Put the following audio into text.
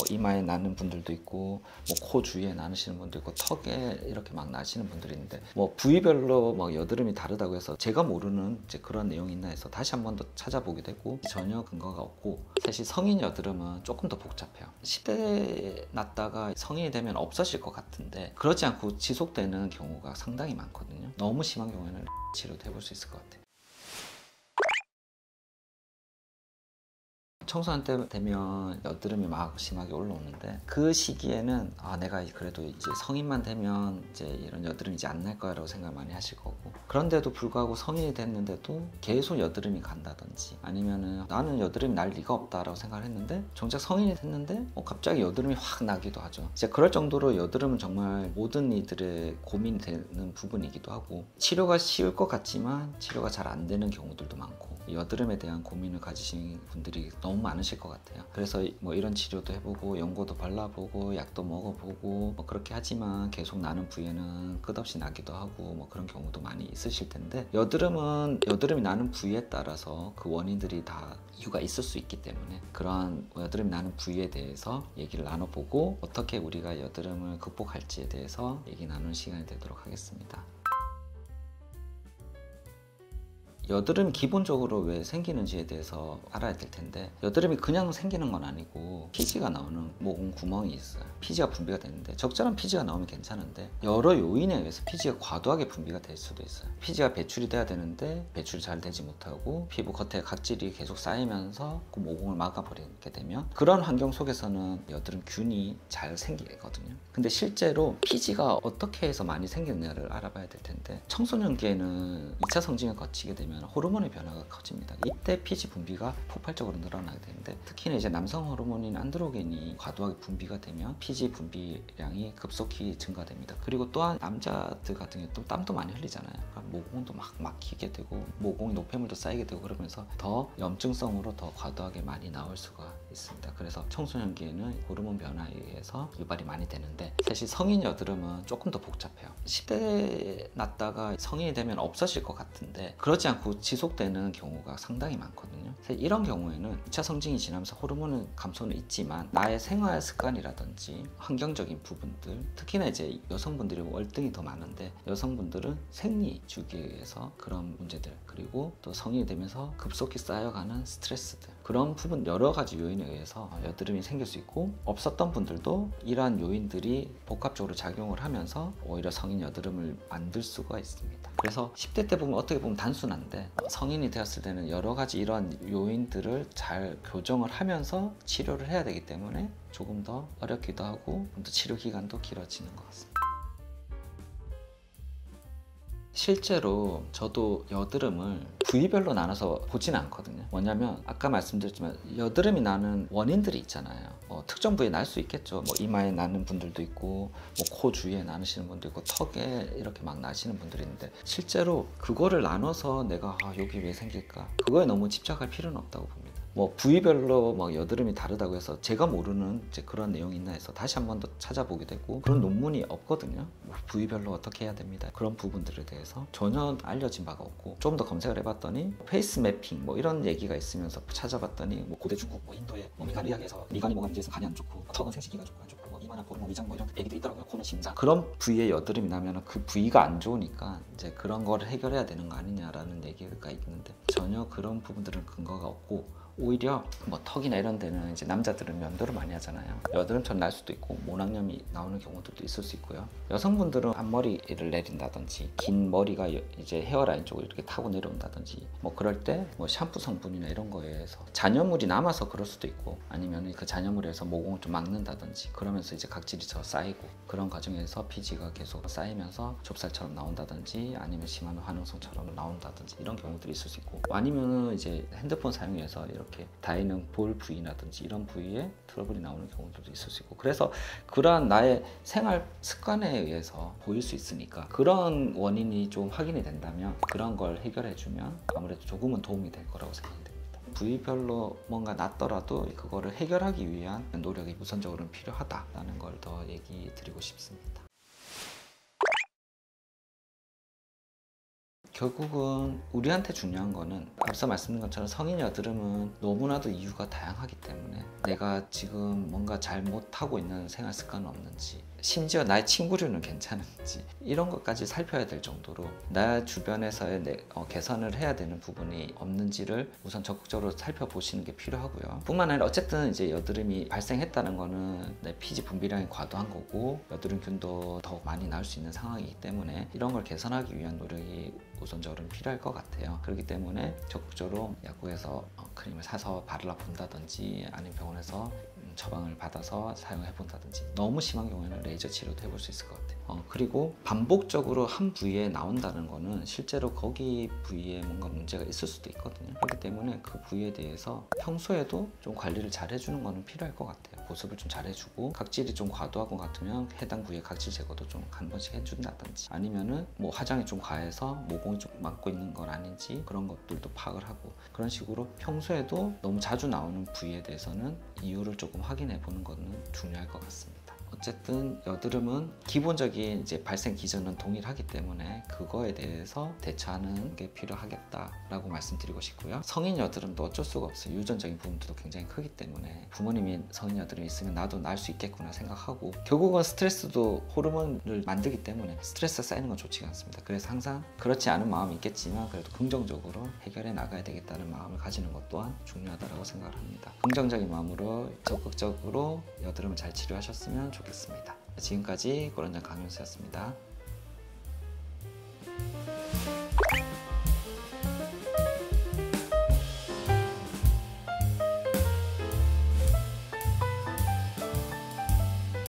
이마에 나는 분들도 있고 뭐 코 주위에 나시는 분도 있고 턱에 이렇게 막 나시는 분들이 있는데 뭐 부위별로 막 여드름이 다르다고 해서 제가 모르는 이제 그런 내용이 있나 해서 다시 한 번 더 찾아보게 되고 전혀 근거가 없고, 사실 성인 여드름은 조금 더 복잡해요. 10대에 났다가 성인이 되면 없어질 것 같은데 그렇지 않고 지속되는 경우가 상당히 많거든요. 너무 심한 경우에는 치료도 해볼 수 있을 것 같아요. 청소년 때 되면 여드름이 막 심하게 올라오는데 그 시기에는 내가 그래도 이제 성인만 되면 이제 이런 여드름이 이제 안 날 거라고 생각 많이 하실 거고, 그런데도 불구하고 성인이 됐는데도 계속 여드름이 간다든지 아니면은 나는 여드름이 날 리가 없다라고 생각을 했는데 정작 성인이 됐는데 갑자기 여드름이 확 나기도 하죠. 이제 그럴 정도로 여드름은 정말 모든 이들의 고민이 되는 부분이기도 하고, 치료가 쉬울 것 같지만 치료가 잘 안 되는 경우들도 많고, 여드름에 대한 고민을 가지신 분들이 너무 많으실 것 같아요. 그래서 뭐 이런 치료도 해보고 연고도 발라보고 약도 먹어보고 뭐 그렇게 하지만 계속 나는 부위에는 끝없이 나기도 하고 뭐 그런 경우도 많이 있으실 텐데, 여드름이 나는 부위에 따라서 그 원인들이 다 이유가 있을 수 있기 때문에 그러한 여드름이 나는 부위에 대해서 얘기를 나눠보고 어떻게 우리가 여드름을 극복할지에 대해서 얘기 나누는 시간이 되도록 하겠습니다. 여드름이 기본적으로 왜 생기는지에 대해서 알아야 될 텐데, 여드름이 그냥 생기는 건 아니고 피지가 나오는 모공 구멍이 있어요. 피지가 분비가 되는데 적절한 피지가 나오면 괜찮은데 여러 요인에 의해서 피지가 과도하게 분비가 될 수도 있어요. 피지가 배출이 돼야 되는데 배출이 잘 되지 못하고 피부 겉에 각질이 계속 쌓이면서 그 모공을 막아버리게 되면 그런 환경 속에서는 여드름균이 잘 생기거든요. 근데 실제로 피지가 어떻게 해서 많이 생기느냐를 알아봐야 될 텐데, 청소년기에는 2차 성징을 거치게 되면 호르몬의 변화가 커집니다. 이때 피지 분비가 폭발적으로 늘어나게 되는데, 특히나 이제 남성 호르몬인 안드로겐이 과도하게 분비가 되면 피지 분비량이 급속히 증가됩니다. 그리고 또한 남자들 같은 경우 또 땀도 많이 흘리잖아요. 그러니까 모공도 막 막히게 되고 모공이 노폐물도 쌓이게 되고 그러면서 더 염증성으로 더 과도하게 많이 나올 수가 있습니다. 그래서 청소년기에는 호르몬 변화에 의해서 유발이 많이 되는데, 사실 성인 여드름은 조금 더 복잡해요. 10대에 났다가 성인이 되면 없어질 것 같은데 그렇지 않고 지속되는 경우가 상당히 많거든요. 이런 경우에는 2차 성징이 지나면서 호르몬 감소는 있지만 나의 생활 습관이라든지 환경적인 부분들, 특히나 이제 여성분들이 월등히 더 많은데 여성분들은 생리 주기에 의해서 그런 문제들, 그리고 또 성인이 되면서 급속히 쌓여가는 스트레스들, 그런 부분 여러 가지 요인에 의해서 여드름이 생길 수 있고, 없었던 분들도 이러한 요인들이 복합적으로 작용을 하면서 오히려 성인 여드름을 만들 수가 있습니다. 그래서 10대 때 보면 어떻게 보면 단순한데 성인이 되었을 때는 여러 가지 이러한 요인들을 잘 교정을 하면서 치료를 해야 되기 때문에 조금 더 어렵기도 하고 좀 더 치료 기간도 길어지는 것 같습니다. 실제로 저도 여드름을 부위별로 나눠서 보지는 않거든요. 뭐냐면 아까 말씀드렸지만 여드름이 나는 원인들이 있잖아요. 특정 부위에 날 수 있겠죠. 뭐 이마에 나는 분들도 있고 뭐 코 주위에 나시는 분도 있고 턱에 이렇게 막 나시는 분들이 있는데, 실제로 그거를 나눠서 내가 여기 왜 생길까, 그거에 너무 집착할 필요는 없다고 봅니다. 뭐 부위별로 막 여드름이 다르다고 해서 제가 모르는 이제 그런 내용이 있나 해서 다시 한 번 더 찾아보게 되고, 그런 논문이 없거든요. 뭐 부위별로 어떻게 해야 됩니다, 그런 부분들에 대해서 전혀 알려진 바가 없고, 좀 더 검색을 해봤더니 페이스 매핑 뭐 이런 얘기가 있으면서 찾아봤더니 뭐 고대 중국, 뭐 인도의 뭐 미간 의학에서 미간이 뭐가 문제에서 간이 안 좋고 턱은 생식기가 좋고 안 좋고 뭐 이마나 볼, 뭐 위장 뭐 이런 얘기도 있더라고요. 코는 심장, 그런 부위에 여드름이 나면 그 부위가 안 좋으니까 이제 그런 거를 해결해야 되는 거 아니냐라는 얘기가 있는데, 전혀 그런 부분들은 근거가 없고, 오히려 뭐 턱이나 이런 데는 이제 남자들은 면도를 많이 하잖아요. 여드름처럼 날 수도 있고 모낭염이 나오는 경우들도 있을 수 있고요. 여성분들은 앞머리를 내린다든지 긴 머리가 이제 헤어라인 쪽으로 이렇게 타고 내려온다든지 뭐 그럴 때 뭐 샴푸 성분이나 이런 거에 의해서 잔여물이 남아서 그럴 수도 있고, 아니면 그 잔여물에서 모공을 좀 막는다든지 그러면서 이제 각질이 더 쌓이고, 그런 과정에서 피지가 계속 쌓이면서 좁쌀처럼 나온다든지 아니면 심한 화농성처럼 나온다든지 이런 경우들이 있을 수 있고, 아니면은 이제 핸드폰 사용해서 이렇게 닿이는 볼 부위라든지 이런 부위에 트러블이 나오는 경우들도 있을 수 있고, 그래서 그러한 나의 생활 습관에 의해서 보일 수 있으니까 그런 원인이 좀 확인이 된다면 그런 걸 해결해 주면 아무래도 조금은 도움이 될 거라고 생각이 됩니다. 부위별로 뭔가 났더라도 그거를 해결하기 위한 노력이 우선적으로는 필요하다라는 걸 더 얘기 드리고 싶습니다. 결국은 우리한테 중요한 거는 앞서 말씀드린 것처럼 성인 여드름은 너무나도 이유가 다양하기 때문에 내가 지금 뭔가 잘못하고 있는 생활 습관은 없는지, 심지어 나의 친구류는 괜찮은지 이런 것까지 살펴야 될 정도로 나 주변에서의 개선을 해야 되는 부분이 없는지를 우선 적극적으로 살펴보시는 게 필요하고요. 뿐만 아니라 어쨌든 이제 여드름이 발생했다는 거는 내 피지 분비량이 과도한 거고 여드름균도 더 많이 나올 수 있는 상황이기 때문에 이런 걸 개선하기 위한 노력이 우선적으로 필요할 것 같아요. 그렇기 때문에 적극적으로 약국에서 크림을 사서 바르러 본다든지 아니면 병원에서 처방을 받아서 사용해 본다든지, 너무 심한 경우에는 레이저 치료도 해볼 수 있을 것 같아요. 그리고 반복적으로 한 부위에 나온다는 거는 실제로 거기 부위에 뭔가 문제가 있을 수도 있거든요. 그렇기 때문에 그 부위에 대해서 평소에도 좀 관리를 잘 해주는 거는 필요할 것 같아요. 보습을 좀 잘 해주고, 각질이 좀 과도한 것 같으면 해당 부위에 각질 제거도 좀 한 번씩 해준다든지, 아니면은 뭐 화장이 좀 과해서 모공이 좀 막고 있는 건 아닌지 그런 것들도 파악을 하고, 그런 식으로 평소에도 너무 자주 나오는 부위에 대해서는 이유를 조금 확인해 보는 거는 중요할 것 같습니다. 어쨌든 여드름은 기본적인 이제 발생 기전은 동일하기 때문에 그거에 대해서 대처하는 게 필요하겠다라고 말씀드리고 싶고요. 성인 여드름도 어쩔 수가 없어요. 유전적인 부분도 굉장히 크기 때문에 부모님이 성인 여드름이 있으면 나도 날 수 있겠구나 생각하고, 결국은 스트레스도 호르몬을 만들기 때문에 스트레스 쌓이는 건 좋지가 않습니다. 그래서 항상 그렇지 않은 마음이 있겠지만 그래도 긍정적으로 해결해 나가야 되겠다는 마음을 가지는 것 또한 중요하다고 생각을 합니다. 긍정적인 마음으로 적극적으로 여드름을 잘 치료하셨으면 좋겠습니다. 지금까지 고런장 강윤수였습니다.